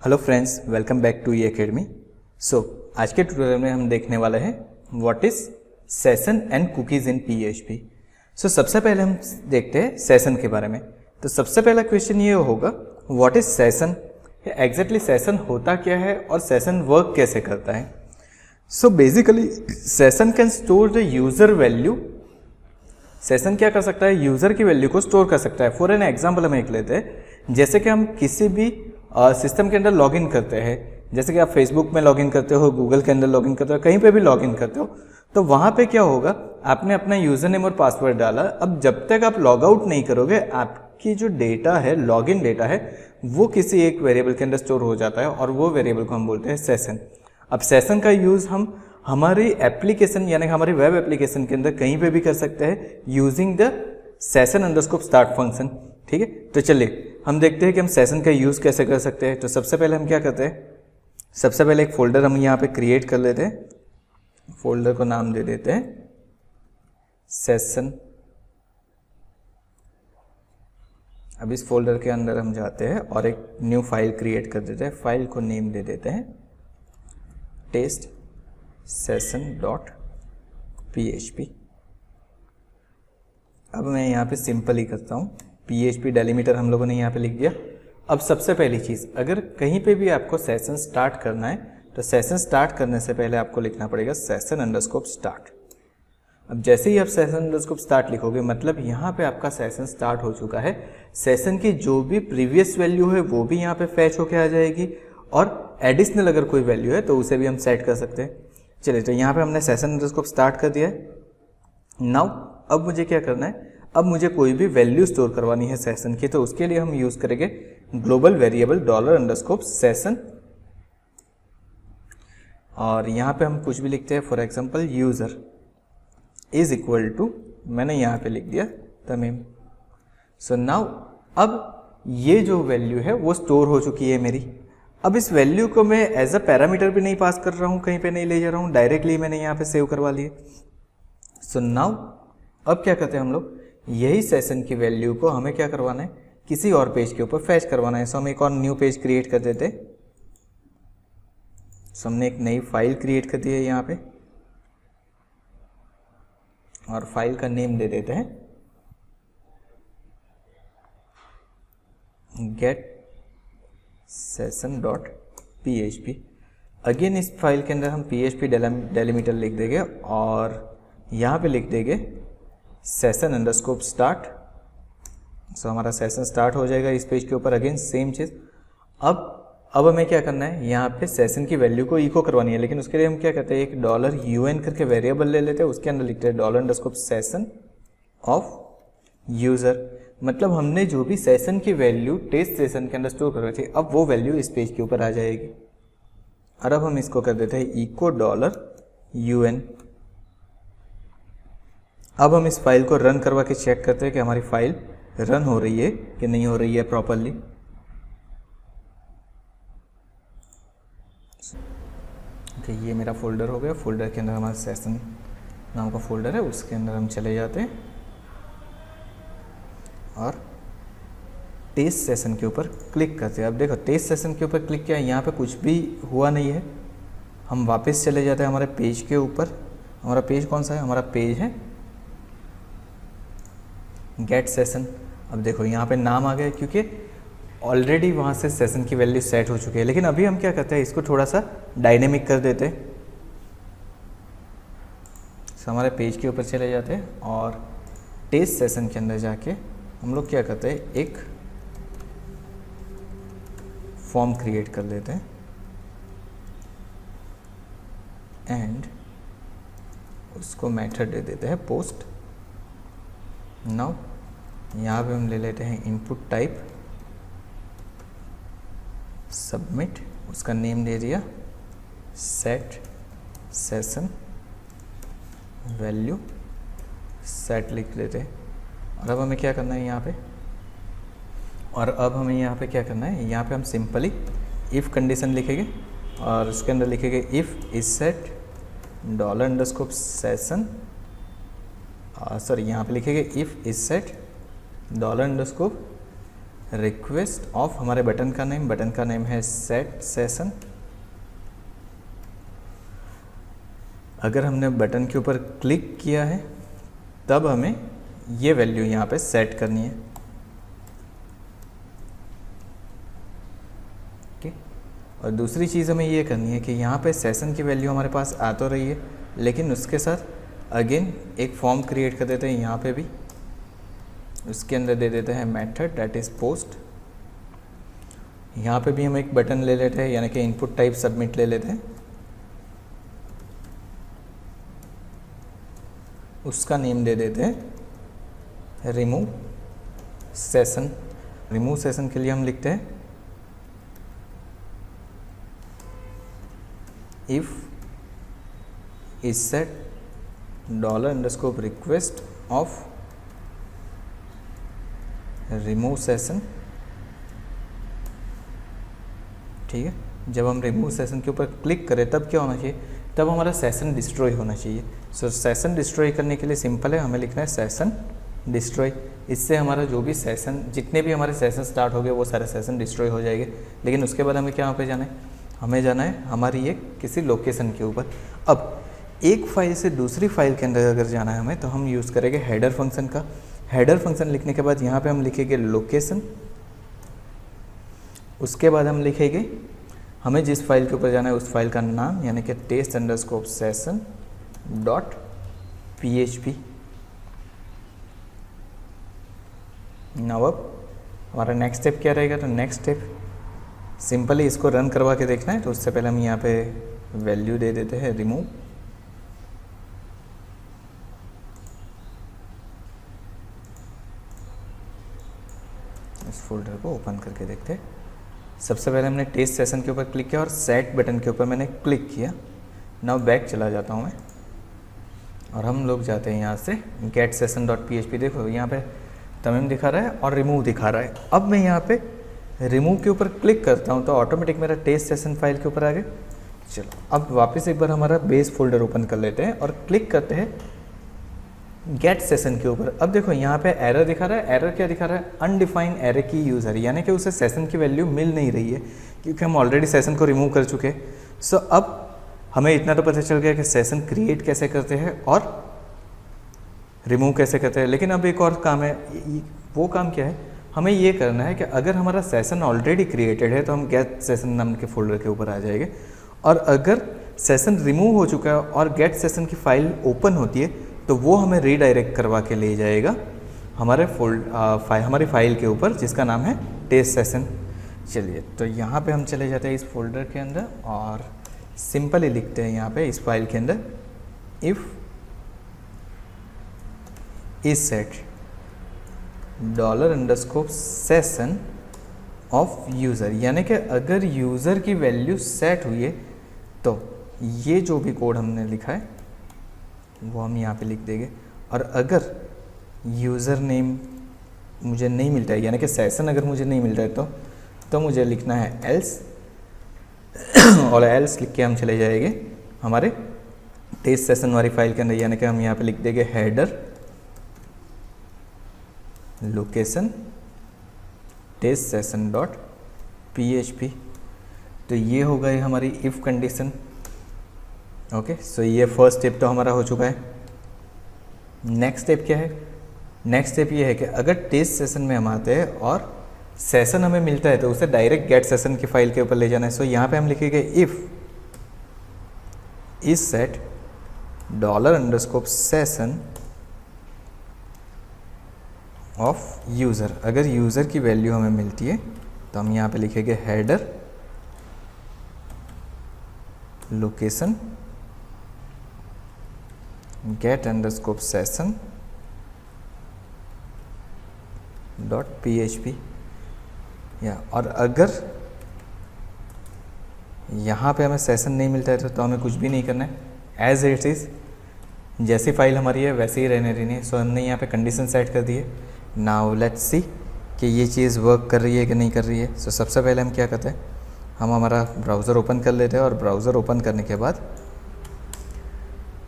Hello friends, welcome back to E academy. आज के tutorial में हम देखने वाले हैं what is session and cookies in PHP. सबसे पहले हम देखते हैं सेशन के बारे में। तो सबसे पहला क्वेश्चन ये होगा what is session, exactly session होता क्या है और सेशन वर्क कैसे करता है। Basically session can store the user value. Session क्या कर सकता है, यूजर की वैल्यू को स्टोर कर सकता है। फॉर एन एग्जाम्पल हम एक लेते हैं, जैसे कि हम किसी भी सिस्टम के अंदर लॉगिन करते हैं, जैसे कि आप फेसबुक में लॉगिन करते हो, गूगल के अंदर लॉगिन करते हो, कहीं पे भी लॉगिन करते हो, तो वहाँ पे क्या होगा, आपने अपना यूजर नेम और पासवर्ड डाला। अब जब तक आप लॉग आउट नहीं करोगे, आपकी जो डेटा है, लॉगिन डेटा है, वो किसी एक वेरिएबल के अंदर स्टोर हो जाता है और वो वेरिएबल को हम बोलते हैं सेशन। अब सेशन का यूज़ हम हमारी एप्लीकेशन यानी हमारी वेब एप्लीकेशन के अंदर कहीं पे भी कर सकते हैं using the session underscore start function. ठीक है, तो चलिए हम देखते हैं कि हम सेशन का यूज़ कैसे कर सकते हैं। तो सबसे पहले हम क्या करते हैं, सबसे पहले एक फोल्डर हम यहाँ पे क्रिएट कर लेते हैं। फोल्डर को नाम दे देते हैं सेशन। अब इस फोल्डर के अंदर हम जाते हैं और एक न्यू फाइल क्रिएट कर देते हैं। फाइल को नेम दे देते हैं टेस्ट session.php। अब मैं यहाँ पे सिंपल ही करता हूँ, PHP डेलीमीटर हम लोगों ने यहाँ पे लिख दिया। अब सबसे पहली चीज़, अगर कहीं पे भी आपको सेशन स्टार्ट करना है तो सेशन स्टार्ट करने से पहले आपको लिखना पड़ेगा सेशन अंडरस्कोर स्टार्ट। अब जैसे ही आप सेशन अंडरस्कोर स्टार्ट लिखोगे, मतलब यहाँ पे आपका सेशन स्टार्ट हो चुका है। सेशन की जो भी प्रीवियस वैल्यू है वो भी यहाँ पे फैच होके आ जाएगी और एडिशनल अगर कोई वैल्यू है तो उसे भी हम सेट कर सकते हैं। चलिए, तो यहाँ पे हमने सेशन अंडरस्कोर स्टार्ट कर दिया है। नाउ अब मुझे क्या करना है, अब मुझे कोई भी वैल्यू स्टोर करवानी है सेशन की, तो उसके लिए हम यूज़ करेंगे ग्लोबल वेरिएबल $_सेशन। और यहाँ पे हम कुछ भी लिखते हैं, for example user is equal to, मैंने यहाँ पे लिख दिया तमीम। नाउ अब ये जो वैल्यू है वो स्टोर हो चुकी है मेरी। अब इस वैल्यू को मैं एज अ पैरामीटर भी नहीं पास कर रहा हूँ, कहीं पे नहीं ले जा रहा हूँ, डायरेक्टली मैंने यहाँ पे सेव करवा लिए। नाउ अब क्या करते हैं हम लोग, यही सेशन की वैल्यू को हमें क्या करवाना है, किसी और पेज के ऊपर फैच करवाना है। हम एक और न्यू पेज क्रिएट कर देते। हमने एक नई फाइल क्रिएट कर दी है यहाँ पे और फाइल का नेम दे देते हैं get session.php। अगेन इस फाइल के अंदर हम PHP डेलीमीटर लिख देंगे और यहाँ पे लिख देंगे सेशन अंडरस्कोर स्टार्ट। हमारा सेशन स्टार्ट हो जाएगा इस पेज के ऊपर। अगेन सेम चीज़। अब हमें क्या करना है, यहाँ पे सेशन की वैल्यू को इको करवानी है, लेकिन उसके लिए हम क्या करते हैं, एक $UN करके वेरिएबल ले लेते हैं, उसके अंदर लिखते हैं $_सेशन ऑफ यूज़र। मतलब हमने जो भी सेशन की वैल्यू टेस्ट सेशन के अंदर स्टोर कर रहे थे, अब वो वैल्यू इस पेज के ऊपर आ जाएगी। और अब हम इसको कर देते हैं इको $UN। अब हम इस फाइल को रन करवा के चेक करते हैं कि हमारी फाइल रन हो रही है कि नहीं हो रही है प्रॉपरली। ओके, ये मेरा फोल्डर हो गया। फोल्डर के अंदर हमारा सेशन नाम का फोल्डर है, उसके अंदर हम चले जाते हैं और टेस्ट सेशन के ऊपर क्लिक करते हैं। अब देखो, टेस्ट सेशन के ऊपर क्लिक किया, यहाँ पे कुछ भी हुआ नहीं है। हम वापस चले जाते हैं हमारे पेज के ऊपर। हमारा पेज कौन सा है, हमारा पेज है गेट सेशन। अब देखो यहाँ पे नाम आ गया क्योंकि ऑलरेडी वहाँ से सेशन की वैल्यू सेट हो चुकी है। लेकिन अभी हम क्या करते हैं, इसको थोड़ा सा डायनेमिक कर देते हैं। हमारे पेज के ऊपर चले जाते हैं और टेस्ट सेशन के अंदर जाके हम लोग क्या करते हैं, एक फॉर्म क्रिएट कर लेते हैं एंड उसको मेथड दे देते हैं पोस्ट। नाउ यहाँ पे हम ले लेते हैं इनपुट टाइप सबमिट, उसका नेम दे दिया सेट सेशन वैल्यू सेट लिख लेते हैं। और अब हमें क्या करना है यहाँ पे, क्या करना है, यहाँ पे हम सिंपली इफ़ कंडीशन लिखेंगे और उसके अंदर लिखेंगे if is set $_session, sorry यहाँ पे लिखेंगे if is set $_ request of हमारे बटन का नेम है सेट सेशन। अगर हमने बटन के ऊपर क्लिक किया है तब हमें ये वैल्यू यहाँ पे सेट करनी है। ओके, और दूसरी चीज़ हमें ये करनी है कि यहाँ पे सेशन की वैल्यू हमारे पास आ तो रही है, लेकिन उसके साथ अगेन एक फॉर्म क्रिएट कर देते हैं यहाँ पे भी। उसके अंदर दे देते हैं मेथड दैट इज़ पोस्ट। यहाँ पे भी हम एक बटन ले लेते हैं, यानी कि इनपुट टाइप सबमिट ले लेते हैं। उसका नेम दे देते हैं रिमूव सेशन। रिमूव सेशन के लिए हम लिखते हैं if is set $_ of remove session. ठीक है, जब हम रिमूव सेशन के ऊपर क्लिक करें तब क्या होना चाहिए, तब हमारा सेशन डिस्ट्रॉय होना चाहिए। सो सेशन डिस्ट्रॉय करने के लिए सिंपल है, हमें लिखना है सेशन डिस्ट्रॉय। इससे हमारा जो भी सेशन, जितने भी हमारे सेशन स्टार्ट हो गए वो सारे सेशन डिस्ट्रॉय हो जाएंगे। लेकिन उसके बाद हमें क्या पे जाना है, हमें जाना है हमारी एक किसी लोकेशन के ऊपर। अब एक फाइल से दूसरी फाइल के अंदर अगर जाना है हमें, तो हम यूज़ करेंगे हेडर फंक्शन का। हेडर फंक्शन लिखने के बाद यहाँ पे हम लिखेंगे लोकेशन। उसके बाद हम लिखेंगे हमें जिस फाइल के ऊपर जाना है उस फाइल का नाम, यानी कि test_session.php। नाउ अब हमारा नेक्स्ट स्टेप क्या रहेगा, तो नेक्स्ट स्टेप सिंपली इसको रन करवा के देखना है। तो उससे पहले हम यहाँ पे वैल्यू दे देते हैं रिमूव। इस फोल्डर को ओपन करके देखते हैं। सबसे पहले हमने टेस्ट सेशन के ऊपर क्लिक किया और सेट बटन के ऊपर मैंने क्लिक किया। नाउ बैक चला जाता हूँ मैं, और हम लोग जाते हैं यहाँ से गेट session.php। देखो यहाँ पे तमीम दिखा रहा है और रिमूव दिखा रहा है। अब मैं यहाँ पे रिमूव के ऊपर क्लिक करता हूँ तो ऑटोमेटिक मेरा टेस्ट सेशन फाइल के ऊपर आ गया। चलो अब वापस एक बार हमारा बेस फोल्डर ओपन कर लेते हैं और क्लिक करते हैं गेट सेशन के ऊपर। अब देखो यहाँ पे एरर दिखा रहा है। एरर क्या दिखा रहा है, अनडिफाइंड एरर की यूज़र, यानी कि उसे सेशन की वैल्यू मिल नहीं रही है क्योंकि हम ऑलरेडी सेशन को रिमूव कर चुके हैं। सो अब हमें इतना तो पता चल गया कि सेशन क्रिएट कैसे करते हैं और रिमूव कैसे करते हैं। लेकिन अब एक और काम है, वो काम क्या है, हमें ये करना है कि अगर हमारा सेशन ऑलरेडी क्रिएटेड है तो हम गेट सेशन नाम के फोल्डर के ऊपर आ जाएंगे, और अगर सेशन रिमूव हो चुका है और गेट सेशन की फाइल ओपन होती है तो वो हमें रीडायरेक्ट करवा के ले जाएगा हमारे हमारी फाइल के ऊपर जिसका नाम है टेस्ट सेशन। चलिए तो यहाँ पे हम चले जाते हैं इस फोल्डर के अंदर और सिंपली लिखते हैं यहाँ पे इस फाइल के अंदर if is set $_ of user, यानी कि अगर यूज़र की वैल्यू सेट हुई है तो ये जो भी कोड हमने लिखा है वो हम यहाँ पे लिख देंगे। और अगर यूज़र नेम मुझे नहीं मिलता है, यानी कि सेशन अगर मुझे नहीं मिल रहा है तो मुझे लिखना है एल्स और एल्स लिख के हम चले जाएंगे हमारे टेस्ट सेशन वाली फाइल के अंदर, यानी कि हम यहाँ पे लिख देंगे हेडर लोकेशन टेस्ट session.php। तो ये हो गई हमारी इफ़ कंडीशन। ओके, सो ये फर्स्ट स्टेप तो हमारा हो चुका है। नेक्स्ट स्टेप क्या है, नेक्स्ट स्टेप ये है कि अगर टेस्ट सेशन में हम आते हैं और सेशन हमें मिलता है तो उसे डायरेक्ट गेट सेशन की फाइल के ऊपर ले जाना है। सो यहाँ पे हम लिखेंगे if is set $_ of user. अगर यूज़र की वैल्यू हमें मिलती है तो हम यहाँ पे लिखेंगे हेडर लोकेशन get_ session.php। या और अगर यहाँ पे हमें सेशन नहीं मिलता है तो हमें कुछ भी नहीं करना है, एज इट इज़ जैसी फाइल हमारी है वैसे ही रहने देनी है। सो हमने यहाँ पे कंडीशन सेट कर दी है। नाउ लेट्स सी कि ये चीज़ वर्क कर रही है कि नहीं कर रही है। सो सबसे पहले हम क्या करते हैं, हम हमारा ब्राउज़र ओपन कर लेते हैं और ब्राउज़र ओपन करने के बाद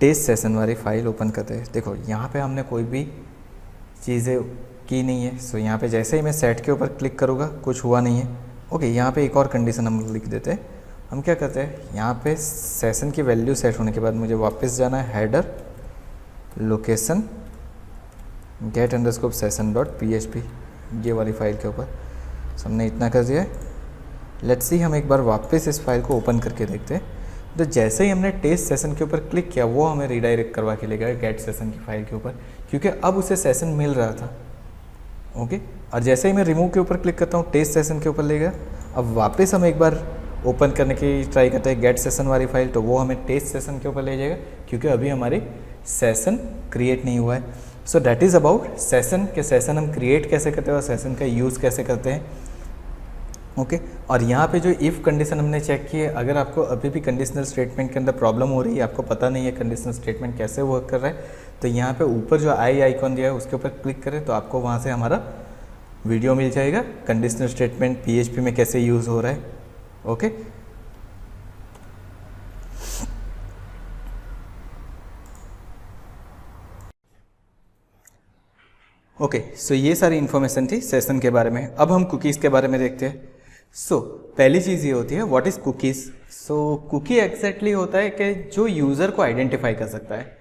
टेस्ट सेशन वाली फाइल ओपन करते हैं। देखो यहाँ पे हमने कोई भी चीज़ें की नहीं है। सो यहाँ पे जैसे ही मैं सेट के ऊपर क्लिक करूँगा कुछ हुआ नहीं है। ओके, यहाँ पे एक और कंडीशन हम लिख देते हैं। हम क्या करते हैं, यहाँ पे सेशन की वैल्यू सेट होने के बाद मुझे वापस जाना है header location get underscore session dot PHP ये वाली फाइल के ऊपर। हमने इतना कर दिया है। लेट्स सी, हम एक बार वापस इस फाइल को ओपन करके देखते हैं। तो जैसे ही हमने टेस्ट सेशन के ऊपर क्लिक किया वो हमें रीडायरेक्ट करवा के ले गया गेट सेशन की फाइल के ऊपर, क्योंकि अब उसे सेशन मिल रहा था। ओके, और जैसे ही मैं रिमूव के ऊपर क्लिक करता हूँ टेस्ट सेशन के ऊपर ले गया। अब वापस हम एक बार ओपन करने की ट्राई करते हैं गेट सेशन वाली फाइल, तो वो हमें टेस्ट सेशन के ऊपर ले जाएगा, क्योंकि अभी हमारी सेशन क्रिएट नहीं हुआ है। So that is about session के सेशन हम क्रिएट कैसे करते हैं और सेशन का यूज़ कैसे करते हैं। ओके, और यहाँ पे जो इफ़ कंडीशन हमने चेक की है, अगर आपको अभी भी कंडीशनल स्टेटमेंट के अंदर प्रॉब्लम हो रही है, आपको पता नहीं है कंडीशनल स्टेटमेंट कैसे वर्क कर रहा है, तो यहाँ पे ऊपर जो आई आइकॉन दिया है उसके ऊपर क्लिक करें तो आपको वहाँ से हमारा वीडियो मिल जाएगा कंडीशनल स्टेटमेंट PHP में कैसे यूज़ हो रहा है। ओके, ओके, सो ये सारी इन्फॉर्मेशन थी सेशन के बारे में। अब हम कुकीज़ के बारे में देखते हैं। सो पहली चीज़ ये होती है what is cookies. So cookie exactly होता है कि जो यूज़र को आइडेंटिफाई कर सकता है।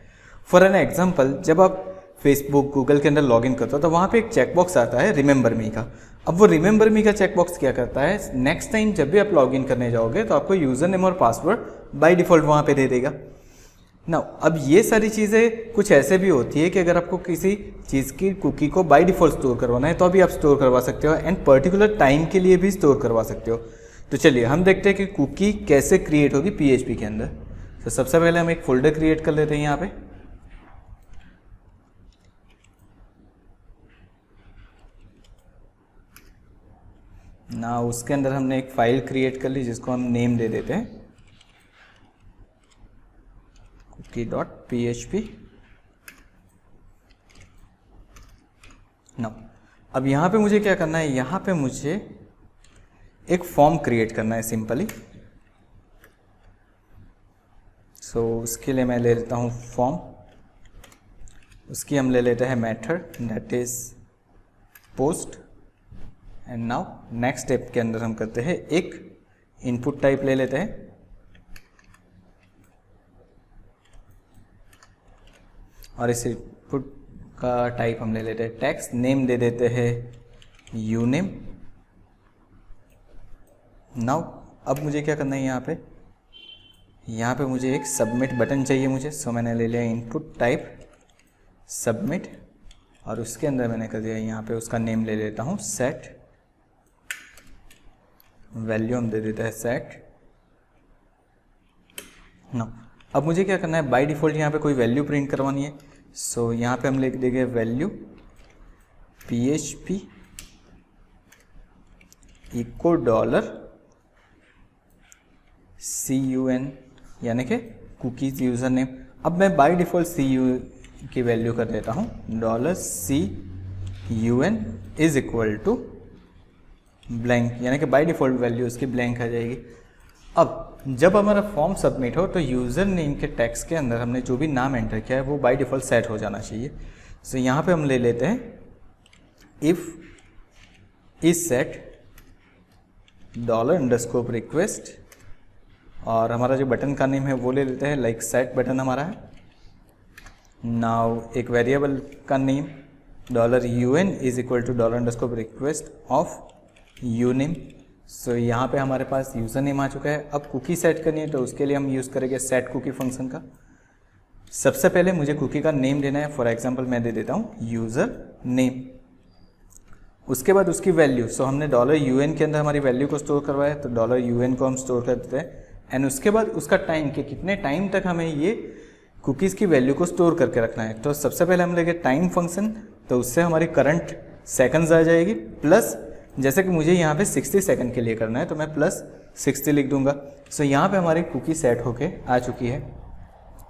फॉर एन एग्जांपल, जब आप फेसबुक गूगल के अंदर लॉगिन करते हो तो वहाँ पे एक चेकबॉक्स आता है रिमेंबर मी का। अब वो रिमेंबर मी का चेकबॉक्स क्या करता है, नेक्स्ट टाइम जब भी आप लॉगिन करने जाओगे तो आपको यूज़र नेम और पासवर्ड बाय डिफ़ॉल्ट वहाँ पे दे देगा ना। अब ये सारी चीज़ें कुछ ऐसे भी होती है कि अगर आपको किसी चीज़ की कुकी को बाय डिफ़ॉल्ट स्टोर करवाना है तो अभी आप स्टोर करवा सकते हो, एंड पर्टिकुलर टाइम के लिए भी स्टोर करवा सकते हो। तो चलिए हम देखते हैं कि कुकी कैसे क्रिएट होगी PHP के अंदर। तो सबसे पहले हम एक फोल्डर क्रिएट कर लेते हैं यहाँ पे। ना उसके अंदर हमने एक फाइल क्रिएट कर ली जिसको हम नेम दे देते हैं cookie.php। नाउ अब यहाँ पे मुझे क्या करना है, यहाँ पे मुझे एक फॉर्म क्रिएट करना है सिंपली। सो उसके लिए मैं ले लेता हूँ फॉर्म, उसकी हम ले लेते हैं method that is post. And now next step के अंदर हम करते हैं एक इनपुट टाइप ले लेते हैं, और इस इनपुट का टाइप हम ले लेते हैं टेक्स्ट। नेम दे देते हैं यूनेम। नाउ अब मुझे क्या करना है, यहाँ पे मुझे एक सबमिट बटन चाहिए मुझे। सो मैंने ले लिया इनपुट टाइप सबमिट, और उसके अंदर मैंने कर दिया यहाँ पे उसका नेम ले लेता हूँ सेट। वैल्यू हम दे देते हैं सेट। नो अब मुझे क्या करना है, बाय डिफ़ॉल्ट यहाँ पे कोई वैल्यू प्रिंट करवानी है। सो यहाँ पे हम लिख देंगे वैल्यू PHP इको $CUN यानी कि कुकीज़ यूज़र नेम। अब मैं बाय डिफ़ॉल्ट CU की वैल्यू कर देता हूँ $CUN is equal to blank, यानी कि बाय डिफ़ॉल्ट वैल्यू उसकी ब्लैंक आ जाएगी। अब जब हमारा फॉर्म सबमिट हो तो यूज़र नेम के टेक्स्ट के अंदर हमने जो भी नाम एंटर किया है वो बाय डिफ़ॉल्ट सेट हो जाना चाहिए। सो यहाँ पे हम ले लेते हैं इफ़ इज सेट $_request, और हमारा जो बटन का नेम है वो ले लेते हैं लाइक सेट बटन हमारा है। नाउ एक वेरिएबल का name $UN is equal to $_request of uname. So यहाँ पे हमारे पास यूज़र नेम आ चुका है। अब कुकी सेट करनी है तो उसके लिए हम यूज़ करेंगे सेट कुकी फंक्शन का। सबसे पहले मुझे कुकी का नेम देना है, फॉर एग्जांपल मैं दे देता हूँ यूज़र नेम। उसके बाद उसकी वैल्यू, सो हमने $UN के अंदर हमारी वैल्यू को स्टोर करवाया है तो $UN को हम स्टोर कर देते हैं। एंड उसके बाद उसका टाइम कि कितने टाइम तक हमें ये कुकीज़ की वैल्यू को स्टोर करके रखना है। तो सबसे पहले हम लेंगे टाइम फंक्शन, तो उससे हमारी करंट सेकंड्स आ जाएगी, प्लस जैसे कि मुझे यहाँ पे 60 सेकंड के लिए करना है तो मैं +60 लिख दूंगा। सो यहाँ पे हमारी कुकी सेट होके आ चुकी है।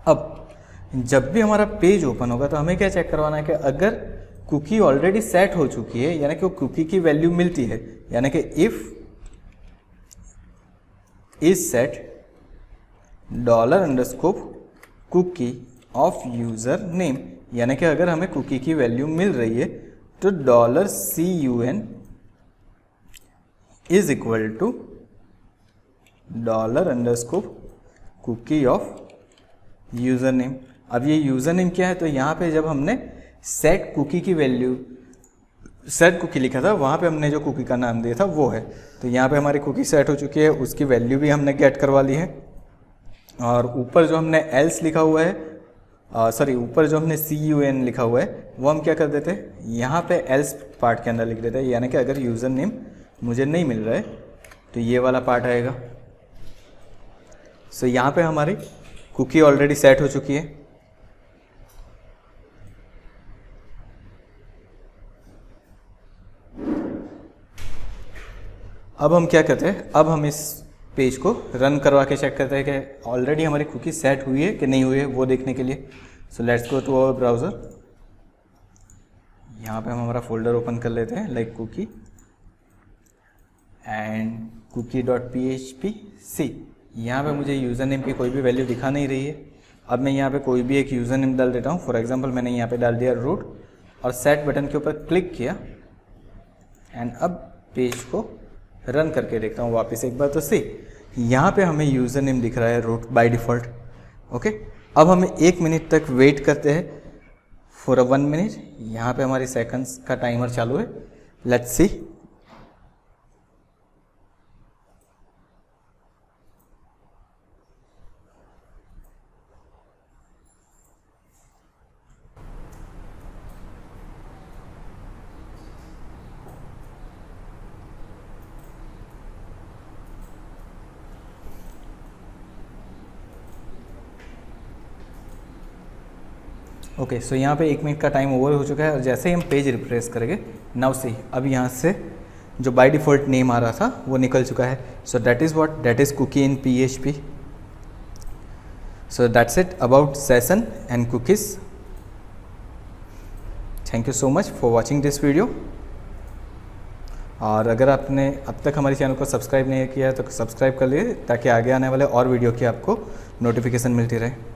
अब जब भी हमारा पेज ओपन होगा तो हमें क्या चेक करवाना है कि अगर कुकी ऑलरेडी सेट हो चुकी है, यानी कि वो कुकी की वैल्यू मिलती है, यानी कि if is set $_cookie of user name, यानी कि अगर हमें कुकी की वैल्यू मिल रही है तो $CUN is equal to $_ of user name. अब ये यूज़र नेम क्या है, तो यहाँ पे जब हमने सेट कुकी की वैल्यू सेट कुकी लिखा था, वहाँ पे हमने जो कुकी का नाम दिया था वो है। तो यहाँ पे हमारी कुकी सेट हो चुकी है, उसकी वैल्यू भी हमने गेट करवा ली है। और ऊपर जो हमने एल्स लिखा हुआ है, ऊपर जो हमने CUN लिखा हुआ है, वो हम क्या कर देते हैं, यहाँ पे एल्स पार्ट के अंदर लिख देते हैं। यानी कि अगर यूज़र नेम मुझे नहीं मिल रहा है तो ये वाला पार्ट आएगा। सो यहाँ पे हमारी कुकी ऑलरेडी सेट हो चुकी है। अब हम क्या करते हैं, अब हम इस पेज को रन करवा के चेक करते हैं कि ऑलरेडी हमारी कुकी सेट हुई है कि नहीं हुई है, वो देखने के लिए। So let's go to our browser. यहाँ पे हम हमारा फोल्डर ओपन कर लेते हैं, लाइक कुकी एंड cookie.php। यहाँ पे मुझे यूज़र नेम की कोई भी वैल्यू दिखा नहीं रही है। अब मैं यहाँ पे कोई भी एक यूज़र नेम डाल देता हूँ। फॉर एग्जांपल मैंने यहाँ पे डाल दिया रूट और सेट बटन के ऊपर क्लिक किया एंड अब पेज को रन करके देखता हूँ वापस एक बार। तो यहाँ पे हमें यूज़र नेम दिख रहा है रूट बाय डिफ़ॉल्ट। ओके, अब हमें 1 मिनट तक वेट करते हैं फॉर 1 मिनट। यहाँ पे हमारी सेकंड्स का टाइमर चालू है। Let's see. ओके, सो यहाँ पे 1 मिनट का टाइम ओवर हो चुका है और जैसे ही हम पेज रिफ्रेश करेंगे, नाउ सी, अब यहाँ से जो बाय डिफ़ॉल्ट नेम आ रहा था वो निकल चुका है। So that is what, that is cookie in PHP। So that's it about session and cookies. Thank you so much for watching this video. और अगर आपने अब तक हमारे चैनल को सब्सक्राइब नहीं किया है तो सब्सक्राइब कर लिए, ताकि आगे आने वाले और वीडियो की आपको नोटिफिकेशन मिलती रहे।